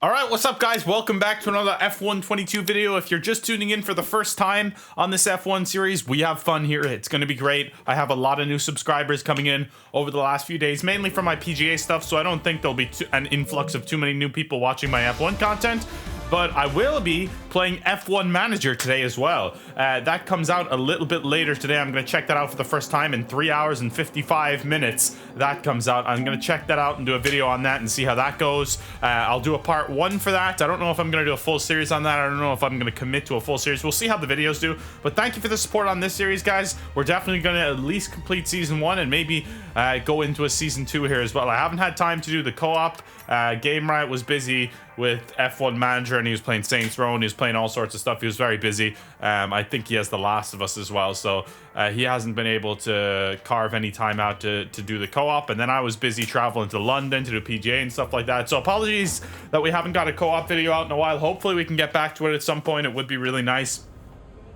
All right, what's up, guys? Welcome back to another F1 22 video. If you're just tuning in for the first time on this F1 series, we have fun here. It's going to be great. I have a lot of new subscribers coming in over the last few days, mainly from my PGA stuff, so I don't think there'll be an influx of too many new people watching my F1 content. But I will be playing F1 Manager today as well. That comes out a little bit later today. I'm going to check that out for the first time in 3 hours and 55 minutes. That comes out. I'm going to check that out and do a video on that and see how that goes. I'll do a part 1 for that. I don't know if I'm going to do a full series on that. I don't know if I'm going to commit to a full series. We'll see how the videos do. But thank you for the support on this series, guys. We're definitely going to at least complete Season 1 and maybe go into a Season 2 here as well. I haven't had time to do the co-op. Game Riot was busy with F1 Manager and he was playing Saints Row and he was playing all sorts of stuff. He was very busy. I think he has The Last of Us as well, so he hasn't been able to carve any time out to do the co-op. And then I was busy traveling to London to do PGA and stuff like that, so apologies that we haven't got a co-op video out in a while. Hopefully we can get back to it at some point. It would be really nice,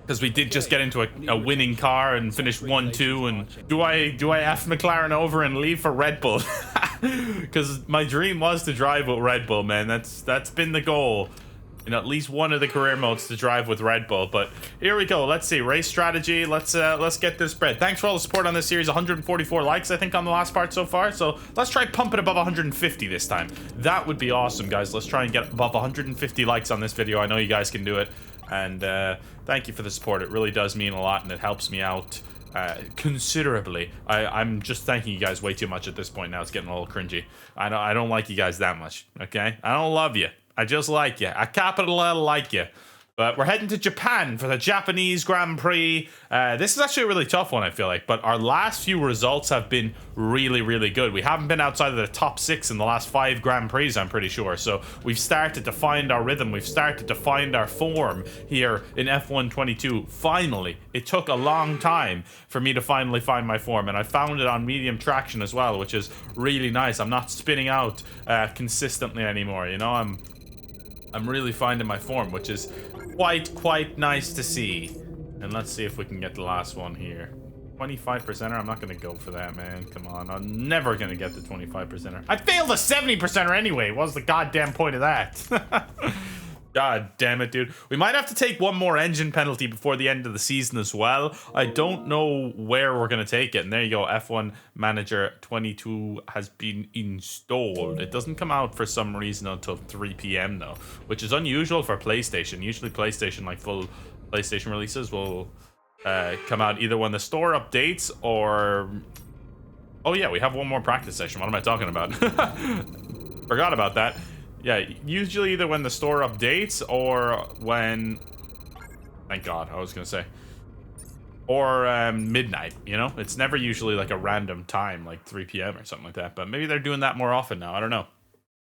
because we did just get into a winning car and finished 1-2. And do I F McLaren over and leave for Red Bull? Because my dream was to drive with Red Bull, man. That's been the goal in at least one of the career modes, to drive with Red Bull. But here we go. Let's see, race strategy. Let's get this spread. Thanks for all the support on this series. 144 likes, I think, on the last part so far. So let's try pump it above 150 this time. That would be awesome, guys. Let's try and get above 150 likes on this video. I know you guys can do it. And thank you for the support. It really does mean a lot, and it helps me out considerably. I'm just thanking you guys way too much at this point now. It's getting a little cringy. I don't like you guys that much, okay? I don't love you. I just like you. I capital L like you. But we're heading to Japan for the Japanese Grand Prix. This is actually a really tough one, I feel like. But our last few results have been really, really good. We haven't been outside of the top 6 in the last 5 Grand Prix, I'm pretty sure. So we've started to find our rhythm. We've started to find our form here in F1 22. Finally. It took a long time for me to finally find my form. And I found it on medium traction as well, which is really nice. I'm not spinning out consistently anymore. You know, I'm really finding my form, which is quite nice to see. And let's see if we can get the last one here. 25%er. I'm not gonna go for that, man. Come on, I'm never gonna get the 25%er. I failed the 70%er anyway. What's the goddamn point of that? God damn it, dude. We might have to take one more engine penalty before the end of the season as well. I don't know where we're going to take it. And there you go. F1 Manager 22 has been installed. It doesn't come out for some reason until 3 p.m. though, which is unusual for PlayStation. Usually PlayStation, like full PlayStation releases, will come out either when the store updates or... Oh yeah, we have one more practice session. What am I talking about? Forgot about that. Yeah, usually either when the store updates or when... Thank God, I was going to say. Or midnight, you know? It's never usually like a random time, like 3 p.m. or something like that. But maybe they're doing that more often now. I don't know.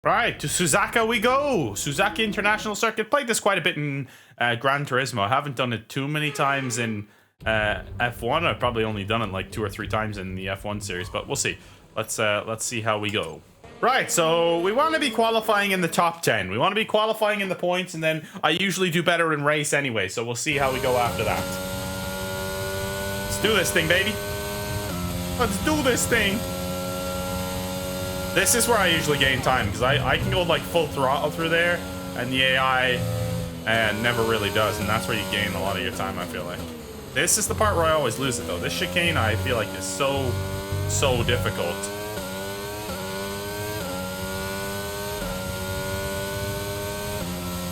Right, to Suzuka we go. Suzuka International Circuit. Played this quite a bit in Gran Turismo. I haven't done it too many times in F1. I've probably only done it like 2 or 3 times in the F1 series. But we'll see. Let's see how we go. Right, so we want to be qualifying in the top 10. We want to be qualifying in the points, and then I usually do better in race anyway, so we'll see how we go after that. Let's do this thing, baby. Let's do this thing. This is where I usually gain time, because I can go like full throttle through there, and the AI never really does, and that's where you gain a lot of your time, I feel like. This is the part where I always lose it, though. This chicane, I feel like, is so difficult.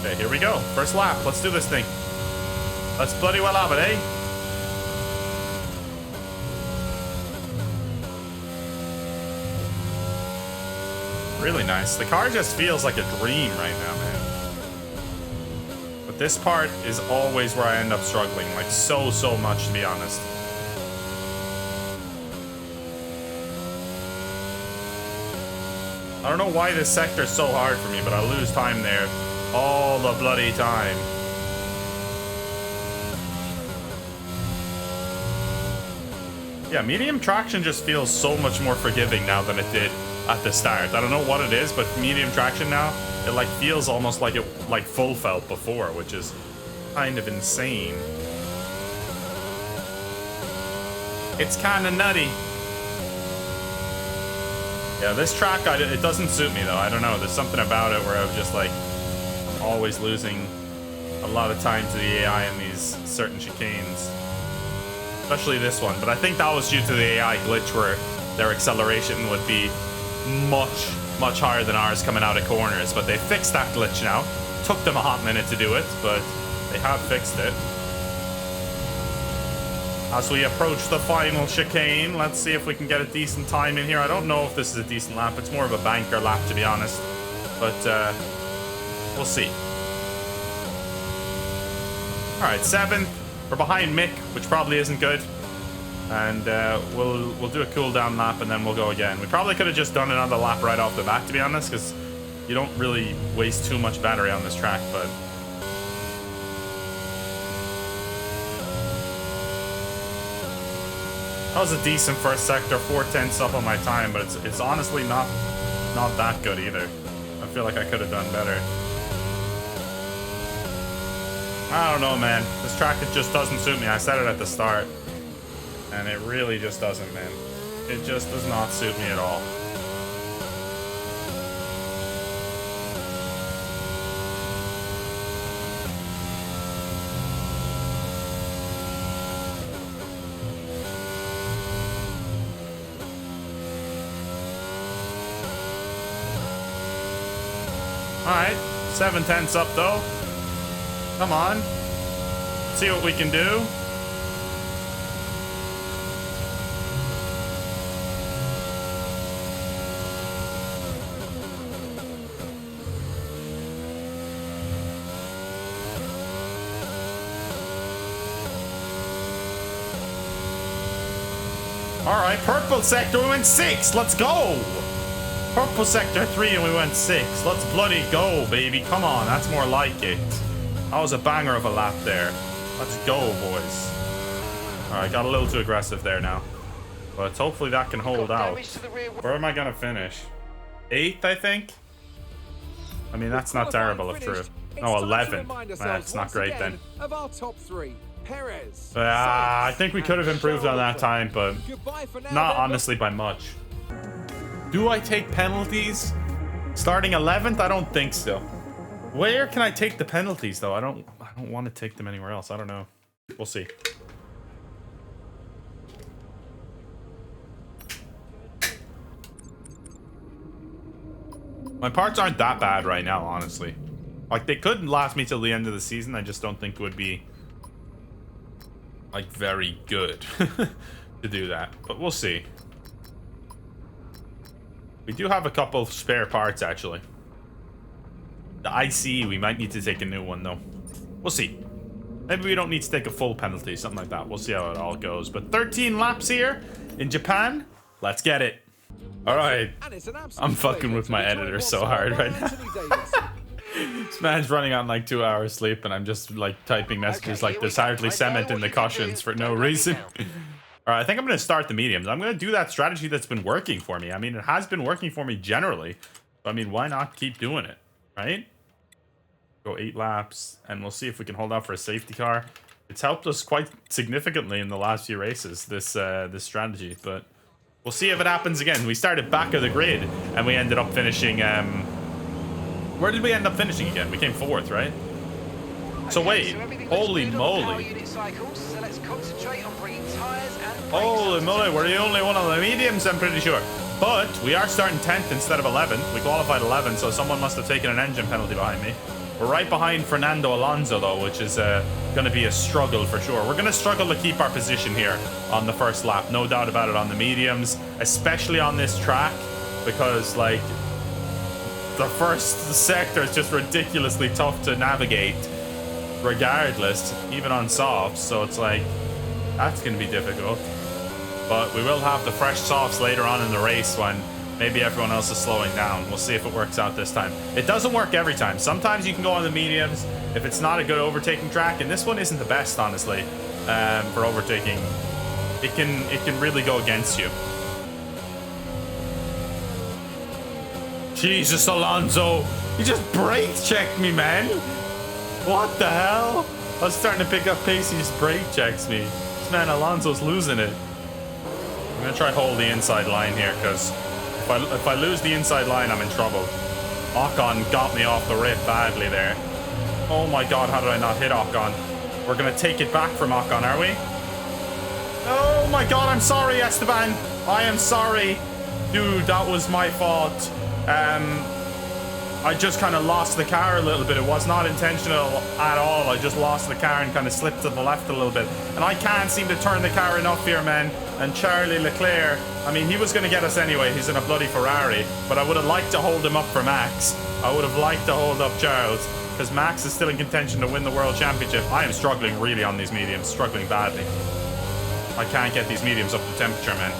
Okay, here we go. First lap. Let's do this thing. Let's bloody well have it, eh? Really nice. The car just feels like a dream right now, man. But this part is always where I end up struggling, like so much, to be honest. I don't know why this sector is so hard for me, but I lose time there all the bloody time. Yeah, medium traction just feels so much more forgiving now than it did at the start. I don't know what it is, but medium traction now, it like feels almost like it like full felt before, which is kind of insane. It's kind of nutty. Yeah, this track, it doesn't suit me though. I don't know. There's something about it where I was just like, always losing a lot of time to the AI in these certain chicanes. Especially this one, but I think that was due to the AI glitch where their acceleration would be much higher than ours coming out of corners. But they fixed that glitch now. Took them a hot minute to do it, but they have fixed it. As we approach the final chicane, let's see if we can get a decent time in here. I don't know if this is a decent lap. It's more of a banker lap, to be honest. But we'll see. All right, 7th. We're behind Mick, which probably isn't good. And we'll do a cool down lap and then we'll go again. We probably could have just done another lap right off the bat, to be honest, because you don't really waste too much battery on this track, but that was a decent first sector, 4/10 up on my time, but it's honestly not that good either. I feel like I could have done better. I don't know, man. This track, it just doesn't suit me. I said it at the start, and it really just doesn't, man. It just does not suit me at all. Alright, 7/10 up though. Come on. See what we can do. Alright, purple sector, we went 6. Let's go. Purple sector 3 and we went 6. Let's bloody go, baby. Come on, that's more like it. That was a banger of a lap there. Let's go, boys. Alright, got a little too aggressive there now. But hopefully that can hold out. Where am I going to finish? 8th, I think? I mean, that's not terrible if true. No, 11th. That's not great then. I think we could have improved on that time, but not honestly by much. Do I take penalties? Starting 11th? I don't think so. Where can I take the penalties though? I don't want to take them anywhere else. I don't know. We'll see. My parts aren't that bad right now, honestly. Like, they could last me till the end of the season. I just don't think it would be like very good to do that, but we'll see. We do have a couple of spare parts, actually. The IC, we might need to take a new one, though. We'll see. Maybe we don't need to take a full penalty, something like that. We'll see how it all goes. But 13 laps here in Japan. Let's get it. All right. I'm fucking with my editor so hard right now. This man's running on like 2 hours sleep, and I'm just like typing messages like there's hardly cement in the cushions for no reason. All right, I think I'm going to start the mediums. I'm going to do that strategy that's been working for me. I mean, it has been working for me generally. So, I mean, why not keep doing it, right? Go 8 laps, and we'll see if we can hold out for a safety car. It's helped us quite significantly in the last few races, this strategy. But we'll see if it happens again. We started back of the grid, and we ended up finishing... where did we end up finishing again? We came 4th, right? So wait, holy moly. Holy moly, we're the only one on the mediums, I'm pretty sure. But we are starting 10th instead of 11th. We qualified 11th, so someone must have taken an engine penalty behind me. We're right behind Fernando Alonso, though, which is going to be a struggle for sure. We're going to struggle to keep our position here on the first lap. No doubt about it on the mediums, especially on this track, because, like, the first sector is just ridiculously tough to navigate, regardless, even on softs. So it's like, that's going to be difficult. But we will have the fresh softs later on in the race when maybe everyone else is slowing down. We'll see if it works out this time. It doesn't work every time. Sometimes you can go on the mediums if it's not a good overtaking track, and this one isn't the best, honestly, for overtaking. It can really go against you. Jesus, Alonso, you just brake checked me, man. What the hell? I was starting to pick up pace, he just brake checks me. This man Alonso's losing it. I'm gonna try hold the inside line here, because if I lose the inside line, I'm in trouble. Ocon got me off the rip badly there. Oh my god, how did I not hit Ocon? We're gonna take it back from Ocon, are we? Oh my god, I'm sorry, Esteban. I am sorry. Dude, that was my fault. I just kind of lost the car a little bit. It was not intentional at all. I just lost the car and kind of slipped to the left a little bit. And I can't seem to turn the car enough here, man. And Charlie Leclair, I mean, he was going to get us anyway. He's in a bloody Ferrari. But I would have liked to hold him up for Max. I would have liked to hold up Charles, because Max is still in contention to win the World Championship. I am struggling really on these mediums. Struggling badly. I can't get these mediums up to temperature, man.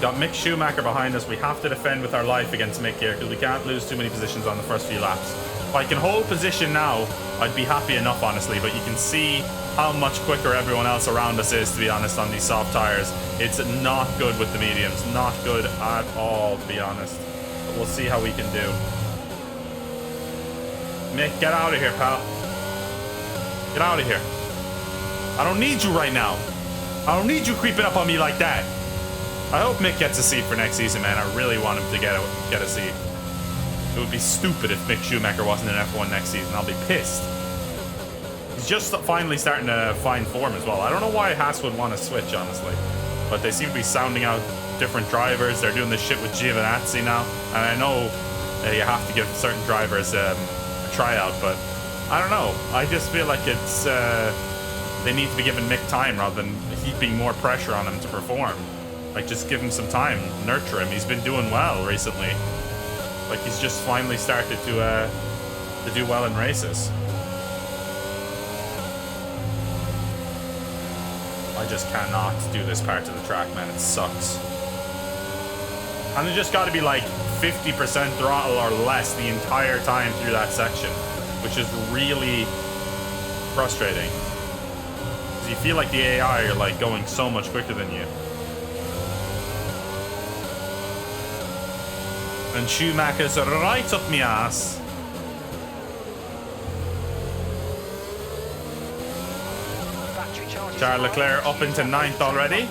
Got Mick Schumacher behind us. We have to defend with our life against Mick here because we can't lose too many positions on the first few laps. If I can hold position now, I'd be happy enough, honestly. But you can see how much quicker everyone else around us is, to be honest, on these soft tires. It's not good with the mediums. Not good at all, to be honest. But we'll see how we can do. Mick, get out of here, pal. Get out of here. I don't need you right now. I don't need you creeping up on me like that. I hope Mick gets a seat for next season, man. I really want him to get a seat. It would be stupid if Mick Schumacher wasn't in F1 next season. I'll be pissed. He's just finally starting to find form as well. I don't know why Haas would want to switch, honestly. But they seem to be sounding out different drivers. They're doing this shit with Giovinazzi now. And I know you have to give certain drivers a tryout, but I don't know. I just feel like it's they need to be giving Mick time rather than heaping more pressure on him to perform. Like, just give him some time, nurture him. He's been doing well recently. Like, he's just finally started to do well in races. I just cannot do this part of the track, man. It sucks. And it just got to be like 50% throttle or less the entire time through that section, which is really frustrating. Because you feel like the AI are like going so much quicker than you. And Schumacher's right up me ass. Charles Leclerc up into 9th already.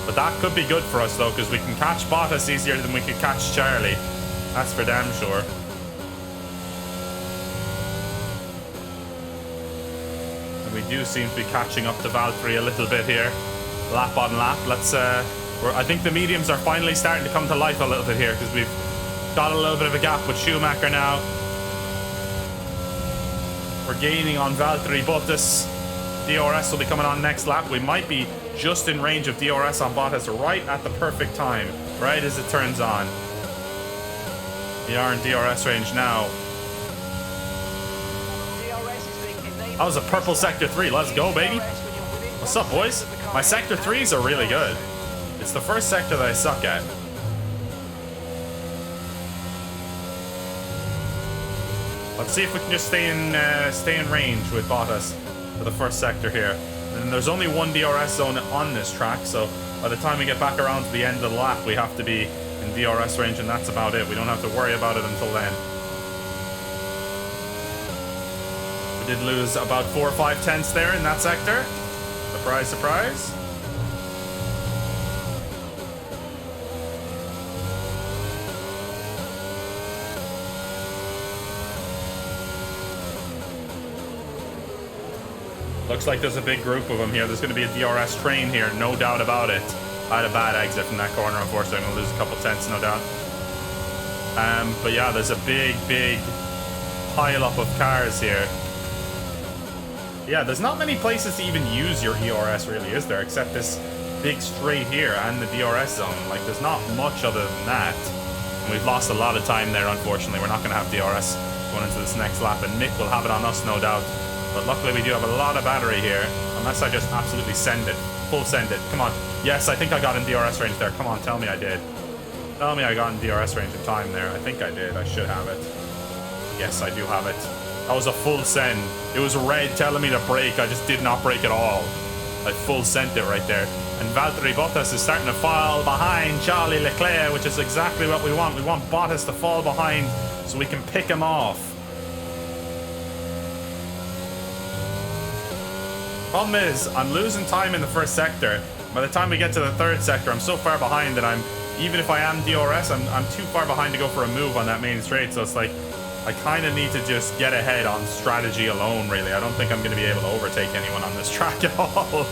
But that could be good for us though, because we can catch Bottas easier than we could catch Charlie. That's for damn sure. And we do seem to be catching up to Valtteri a little bit here. Lap on lap. Let's I think the mediums are finally starting to come to life a little bit here, because we've got a little bit of a gap with Schumacher now. We're gaining on Valtteri Bottas. DRS will be coming on next lap. We might be just in range of DRS on Bottas right at the perfect time, right as it turns on. We are in DRS range now. That was a purple sector 3. Let's go, baby. What's up, boys? My sector 3s are really good. It's the first sector that I suck at. Let's see if we can just stay in range with Bottas for the first sector here. And there's only one DRS zone on this track, so by the time we get back around to the end of the lap, we have to be in DRS range, and that's about it. We don't have to worry about it until then. We did lose about 4 or 5 tenths there in that sector. Surprise, surprise. Looks like there's a big group of them here. There's going to be a DRS train here, no doubt about it. I had a bad exit from that corner, unfortunately. I'm going to lose a couple tenths, no doubt. But yeah, there's a big pile-up of cars here. Yeah, there's not many places to even use your ERS, really, is there? Except this big straight here and the DRS zone. Like, there's not much other than that. And we've lost a lot of time there, unfortunately. We're not going to have DRS going into this next lap, and Mick will have it on us, no doubt. But luckily we do have a lot of battery here, unless I just absolutely send it. Full send it. Come on. Yes, I think I got in DRS range there. Come on, tell me I did. Tell me I got in DRS range in time there. I think I did. I should have it. Yes, I do have it. That was a full send. It was red telling me to brake. I just did not brake at all. I full sent it right there. And Valtteri Bottas is starting to fall behind Charlie Leclerc, which is exactly what we want. We want Bottas to fall behind so we can pick him off. Problem is, I'm losing time in the first sector. By the time we get to the third sector, I'm so far behind that I'm even if I am DRS, I'm too far behind to go for a move on that main straight. So it's like, I kind of need to just get ahead on strategy alone, really. I don't think I'm going to be able to overtake anyone on this track at all.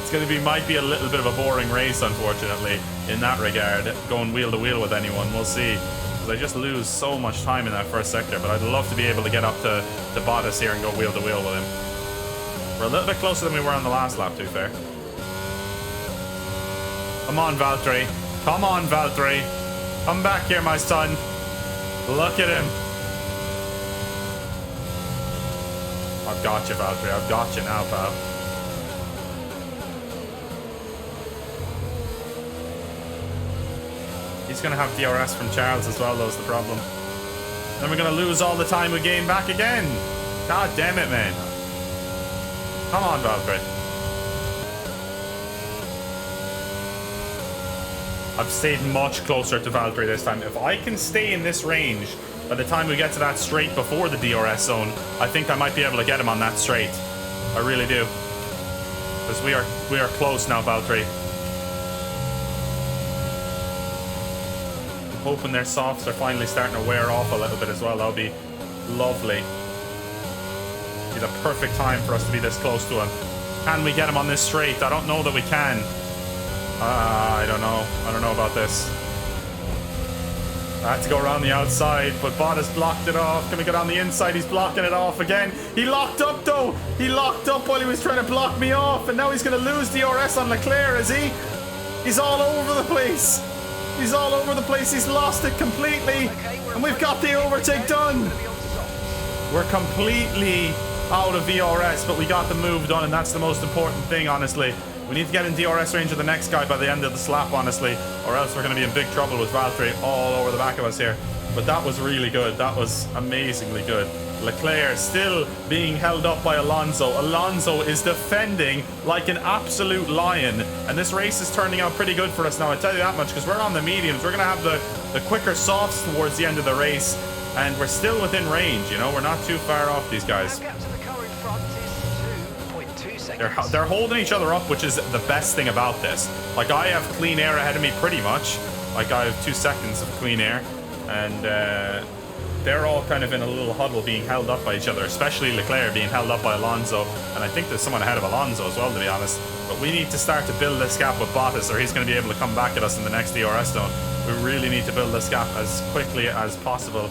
It's going to be, might be a little bit of a boring race, unfortunately, in that regard. Going wheel to wheel with anyone, we'll see. Because I just lose so much time in that first sector, but I'd love to be able to get up to Bottas here and go wheel to wheel with him. We're a little bit closer than we were on the last lap, to be fair. Come on, Valtteri. Come on, Valtteri. Come back here, my son. Look at him. I've got you, Valtteri. I've got you now, pal. He's going to have DRS from Charles as well, though, is the problem. Then we're going to lose all the time we gain back again. God damn it, man. Come on, Valtteri. I've stayed much closer to Valtteri this time. If I can stay in this range by the time we get to that straight before the DRS zone, I think I might be able to get him on that straight. I really do. Because we are close now, Valtteri. I'm hoping their softs are finally starting to wear off a little bit as well. That'll be lovely. Be the perfect time for us to be this close to him. Can we get him on this straight? I don't know that we can. I don't know. I don't know about this. I had to go around the outside, but Bottas blocked it off. Can we get on the inside? He's blocking it off again. He locked up, though. He locked up while he was trying to block me off, and now he's going to lose DRS on Leclair, is he? He's all over the place. He's all over the place. He's lost it completely, and we've got the overtake done. We're completely out of VRS, but we got the move done, and that's the most important thing, honestly. We need to get in DRS range of the next guy by the end of the slap, honestly, or else we're going to be in big trouble with Valtteri all over the back of us here. But that was really good. That was amazingly good. Leclerc still being held up by Alonso. Alonso is defending like an absolute lion, and this race is turning out pretty good for us now. I tell you that much, because we're on the mediums. We're going to have the quicker softs towards the end of the race, and we're still within range, you know. We're not too far off these guys. They're holding each other up, which is the best thing about this. Like, I have clean air ahead of me pretty much. Like, I have 2 seconds of clean air, and they're all kind of in a little huddle being held up by each other, especially Leclerc being held up by Alonso, and I think there's someone ahead of Alonso as well, to be honest. But we need to start to build this gap with Bottas, or he's going to be able to come back at us in the next DRS zone. We really need to build this gap as quickly as possible.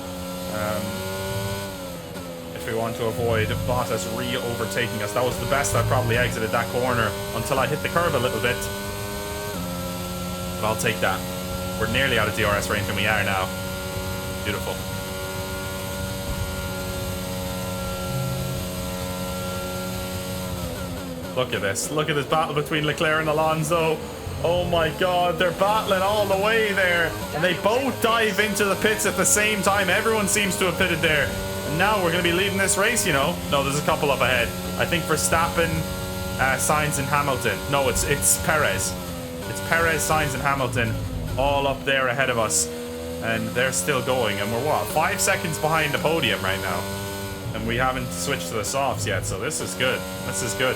If we want to avoid Bottas re-overtaking us. That was the best. I probably exited that corner until I hit the curb a little bit. But I'll take that. We're nearly out of DRS range, and we are now. Beautiful. Look at this. Look at this battle between Leclerc and Alonso. Oh my god, they're battling all the way there. And they both dive into the pits at the same time. Everyone seems to have pitted there. Now we're going to be leading this race, you know. No, there's a couple up ahead. I think Verstappen, Sainz, and Hamilton. No, it's Perez. It's Perez, Sainz, and Hamilton all up there ahead of us. And they're still going. And we're, what, 5 seconds behind the podium right now. And we haven't switched to the softs yet, so this is good. This is good.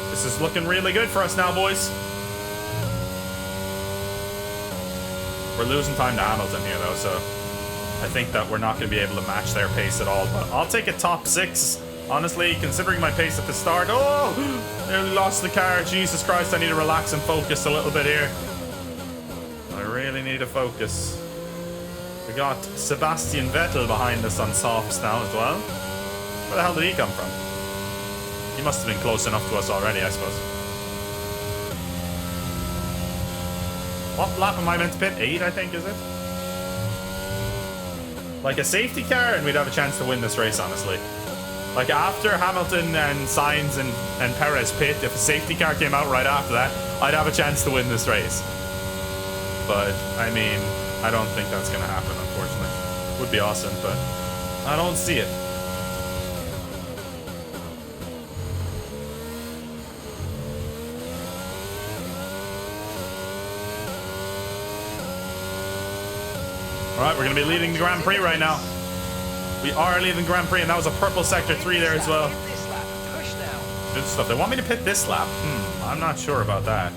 This is looking really good for us now, boys. We're losing time to Hamilton here, though, so I think that we're not going to be able to match their pace at all. But I'll take a top 6, honestly, considering my pace at the start. Oh, nearly lost the car. Jesus Christ, I need to relax and focus a little bit here. I really need to focus. We got Sebastian Vettel behind us on softs now as well. Where the hell did he come from? He must have been close enough to us already, I suppose. What lap am I meant to pit? 8, I think, is it? Like a safety car, and we'd have a chance to win this race, honestly. Like, after Hamilton and Sainz and Perez pit, if a safety car came out right after that, I'd have a chance to win this race. But, I mean, I don't think that's going to happen, unfortunately. Would be awesome, but I don't see it. Alright, we're going to be leading the Grand Prix right now. We are leading Grand Prix, and that was a purple sector 3 there as well. Good stuff. They want me to pit this lap. I'm not sure about that.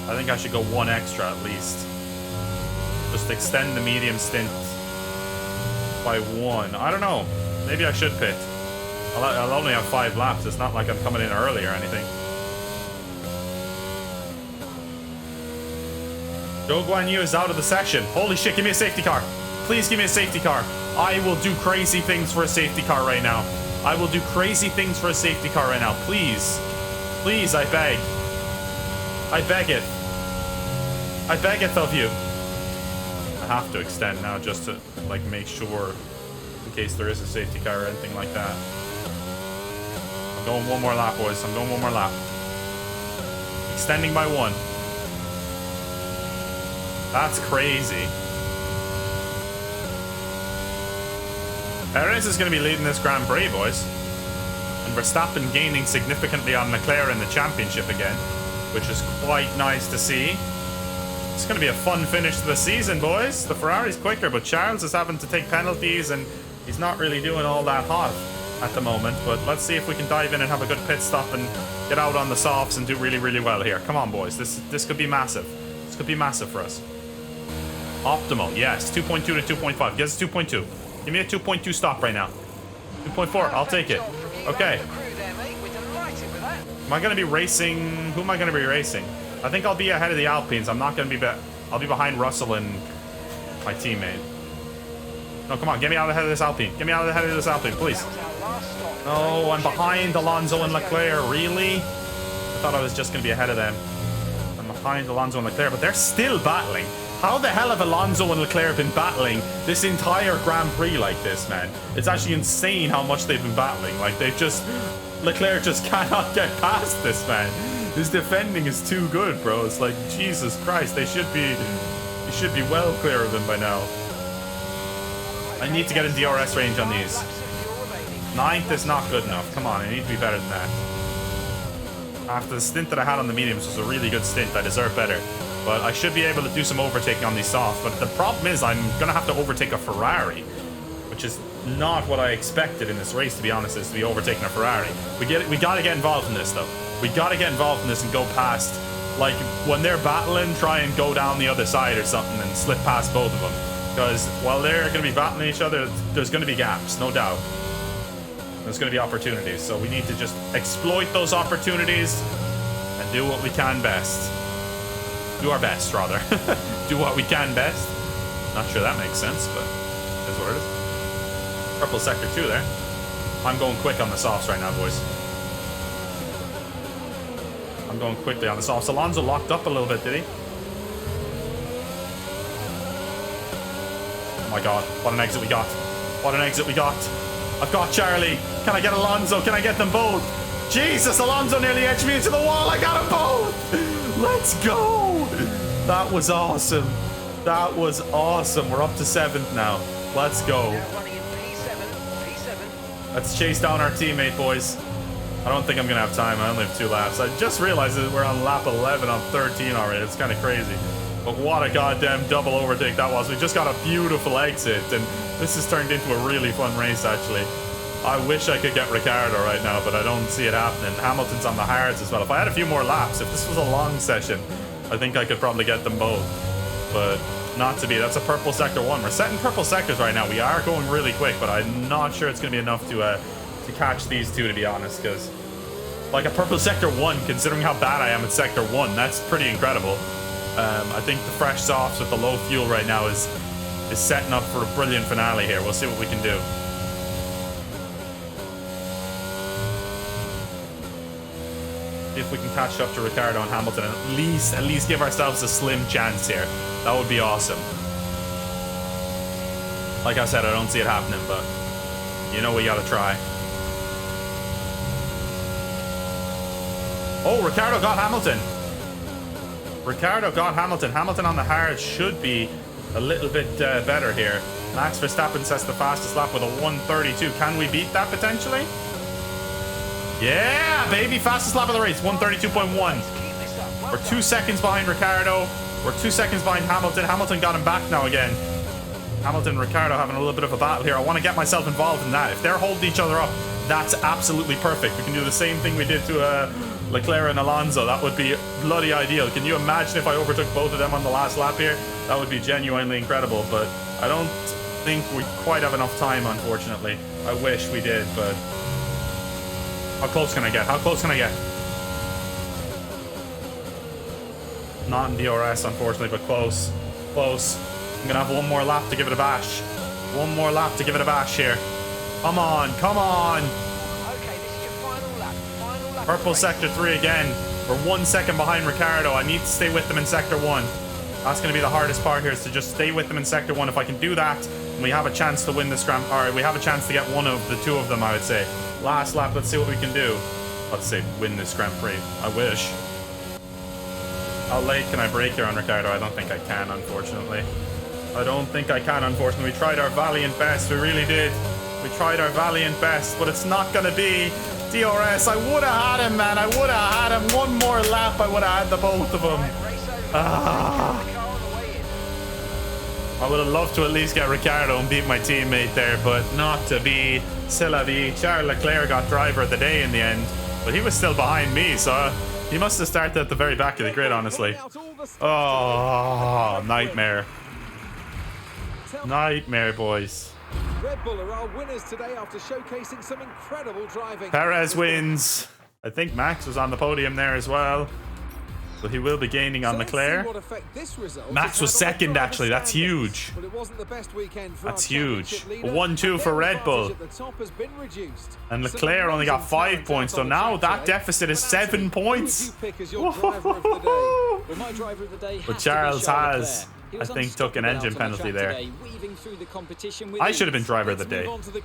I think I should go one extra at least. Just extend the medium stint by one. I don't know. Maybe I should pit. I'll only have 5 laps. It's not like I'm coming in early or anything. Zhou Guanyu is out of the session. Holy shit, give me a safety car. Please give me a safety car. I will do crazy things for a safety car right now. I will do crazy things for a safety car right now. Please. Please, I beg. I beg it. I beg it of you. I have to extend now just to, like, make sure in case there is a safety car or anything like that. I'm going one more lap, boys. I'm going one more lap. Extending by 1. That's crazy. Perez is going to be leading this Grand Prix, boys. And Verstappen gaining significantly on Leclair in the championship again, which is quite nice to see. It's going to be a fun finish to the season, boys. The Ferrari's quicker, but Charles is having to take penalties, and he's not really doing all that hot at the moment. But let's see if we can dive in and have a good pit stop and get out on the softs and do really, really well here. Come on, boys. This could be massive. This could be massive for us. Optimal, yes. 2.2 to 2.5. Yes, 2.2. Give me a 2.2 stop right now. 2.4, I'll take it. Okay. Am I going to be racing? Who am I going to be racing? I think I'll be ahead of the Alpines. I'm not going to be... I'll be behind Russell and my teammate. No, come on. Get me out ahead of this Alpine. Get me out ahead of this Alpine, please. No, I'm behind Alonso and Leclair. Really? I thought I was just going to be ahead of them. I'm behind Alonso and Leclair, but they're still battling. How the hell have Alonso and Leclerc been battling this entire Grand Prix like this, man? It's actually insane how much they've been battling. Like, they've just... Leclerc just cannot get past this, man. His defending is too good, bro. It's like, Jesus Christ, they should be well clear of them by now. I need to get in DRS range on these. 9th is not good enough. Come on, I need to be better than that. After the stint that I had on the mediums was a really good stint. I deserve better. But I should be able to do some overtaking on these softs. But the problem is I'm going to have to overtake a Ferrari, which is not what I expected in this race, to be honest, is to be overtaking a Ferrari. We got to get involved in this, though. We got to get involved in this and go past. Like, when they're battling, try and go down the other side or something and slip past both of them. Because while they're going to be battling each other, there's going to be gaps, no doubt. There's going to be opportunities. So we need to just exploit those opportunities and do what we can best. Do our best, rather. Do what we can best. Not sure that makes sense, but that's what it is. Purple sector 2 there. I'm going quick on the softs right now, boys. I'm going quickly on the softs. Alonso locked up a little bit, did he? Oh my god, what an exit we got. What an exit we got. I've got Charlie. Can I get Alonso? Can I get them both? Jesus, Alonso nearly edged me into the wall. I got them both. Let's go. That was awesome. That was awesome. We're up to 7th now. Let's go. Let's chase down our teammate, boys. I don't think I'm going to have time. I only have 2 laps. I just realized that we're on lap 11 on 13 already. It's kind of crazy. But what a goddamn double overtake that was. We just got a beautiful exit, and this has turned into a really fun race, actually. I wish I could get Ricciardo right now, but I don't see it happening. Hamilton's on the hards as well. If I had a few more laps, if this was a long session, I think I could probably get them both. But not to be. That's a purple sector 1. We're setting purple sectors right now. We are going really quick, but I'm not sure it's going to be enough to catch these two, to be honest, because like a purple sector 1, considering how bad I am at sector 1, that's pretty incredible. I think the fresh softs with the low fuel right now is setting up for a brilliant finale here. We'll see what we can do. See if we can catch up to Ricciardo and Hamilton and at least give ourselves a slim chance here. That would be awesome. Like I said, I don't see it happening, but you know we gotta try. Oh, Ricciardo got Hamilton. Ricciardo got Hamilton. Hamilton on the hard should be a little bit better here. Max Verstappen sets the fastest lap with a 1:32. Can we beat that potentially? Yeah, baby. Fastest lap of the race, 1:32.1. We're 2 seconds behind Ricciardo. We're 2 seconds behind Hamilton. Hamilton got him back now again. Hamilton and Ricciardo having a little bit of a battle here. I want to get myself involved in that. If they're holding each other up, That's absolutely perfect. We can do the same thing we did to Leclair and Alonso. That would be bloody ideal. Can you imagine if I overtook both of them on the last lap here? That would be genuinely incredible, but I don't think we quite have enough time, unfortunately. I wish we did, but how close can I get? How close can I get? Not in DRS, unfortunately, but close. Close. I'm gonna have one more lap to give it a bash. One more lap to give it a bash here. Come on, come on. Okay, this is your final lap. Final lap. Purple sector 3 again. We're 1 second behind Ricciardo. I need to stay with them in sector 1. That's going to be the hardest part here, is to just stay with them in sector 1. If I can do that, we have a chance to win this Grand Prix. Or we have a chance to get one of the two of them, I would say. Last lap, let's see what we can do. Let's say win this Grand Prix. I wish. How late can I brake here on Ricciardo? I don't think I can, unfortunately. I don't think I can, unfortunately. We tried our valiant best. We really did. We tried our valiant best, but it's not going to be DRS. I would have had him, man. I would have had him. One more lap, I would have had the both of them. I would have loved to at least get Ricciardo and beat my teammate there, but not to be. C'est la vie. Charles Leclerc got driver of the day in the end, but he was still behind me, so he must have started at the very back of the grid, honestly. Oh, nightmare. Nightmare, boys. Red Bull are our winners today after showcasing some incredible driving. Perez wins. I think Max was on the podium there as well. So he will be gaining on Leclerc. Max was second, actually. That's huge. That's huge. 1-2 for Red Bull. And Leclerc only got 5 points. So now that deficit is 7 points. But Charles has, I think, took an engine penalty there. I should have been driver of the day. Oh, that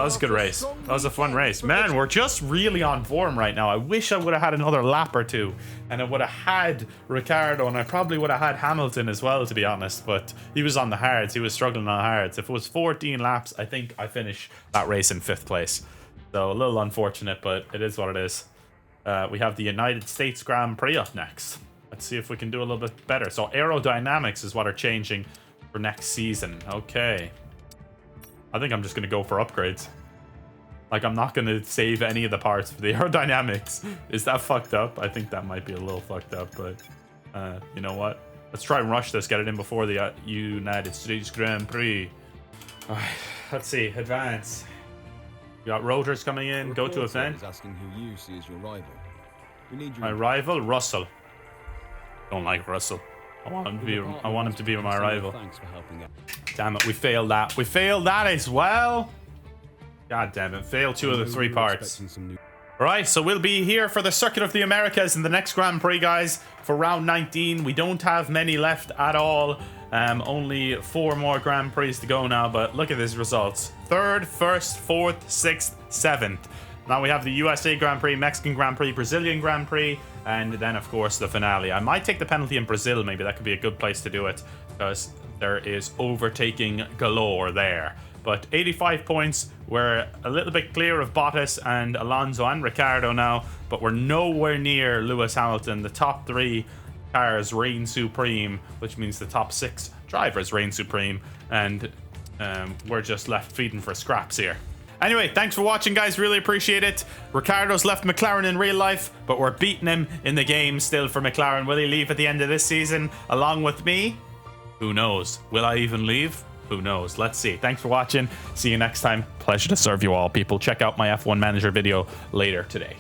was a good race. That was a fun race. Man, we're just really on form right now. I wish I would have had another lap or two, and I would have had Ricciardo, and I probably would have had Hamilton as well, to be honest, but he was on the hards. He was struggling on the hards. If it was 14 laps, I think I finished that race in 5th place. So a little unfortunate, but it is what it is. We have the United States Grand Prix up next. Let's see if we can do a little bit better. So aerodynamics is what are changing for next season. Okay. I think I'm just going to go for upgrades. Like, I'm not going to save any of the parts for the aerodynamics. Is that fucked up? I think that might be a little fucked up, but you know what? Let's try and rush this, get it in before the United States Grand Prix. All right, let's see. Advance. We got rotors coming in. Go to event. Asking who you see as your rival. We need my rival, Russell. Don't like Russell. I want him to be my rival. Thanks for helping out. Damn it, we failed that. We failed that as well. God damn it, failed 2 of the 3 parts. Alright, so we'll be here for the Circuit of the Americas in the next Grand Prix, guys, for round 19. We don't have many left at all. Only 4 more Grand Prix to go now, but look at these results. 3rd, 1st, 4th, 6th, 7th. Now we have the USA Grand Prix, Mexican Grand Prix, Brazilian Grand Prix, and then, of course, the finale. I might take the penalty in Brazil, maybe. That could be a good place to do it, because there is overtaking galore there. But 85 points. We're a little bit clear of Bottas and Alonso and Ricciardo now, but we're nowhere near Lewis Hamilton. The top 3 cars reign supreme, which means the top 6 drivers reign supreme, and we're just left feeding for scraps here. Anyway, thanks for watching, guys. Really appreciate it. Ricciardo's left McLaren in real life, but we're beating him in the game still for McLaren. Will he leave at the end of this season along with me? Who knows? Will I even leave? Who knows? Let's see. Thanks for watching. See you next time. Pleasure to serve you all, people. Check out my F1 Manager video later today.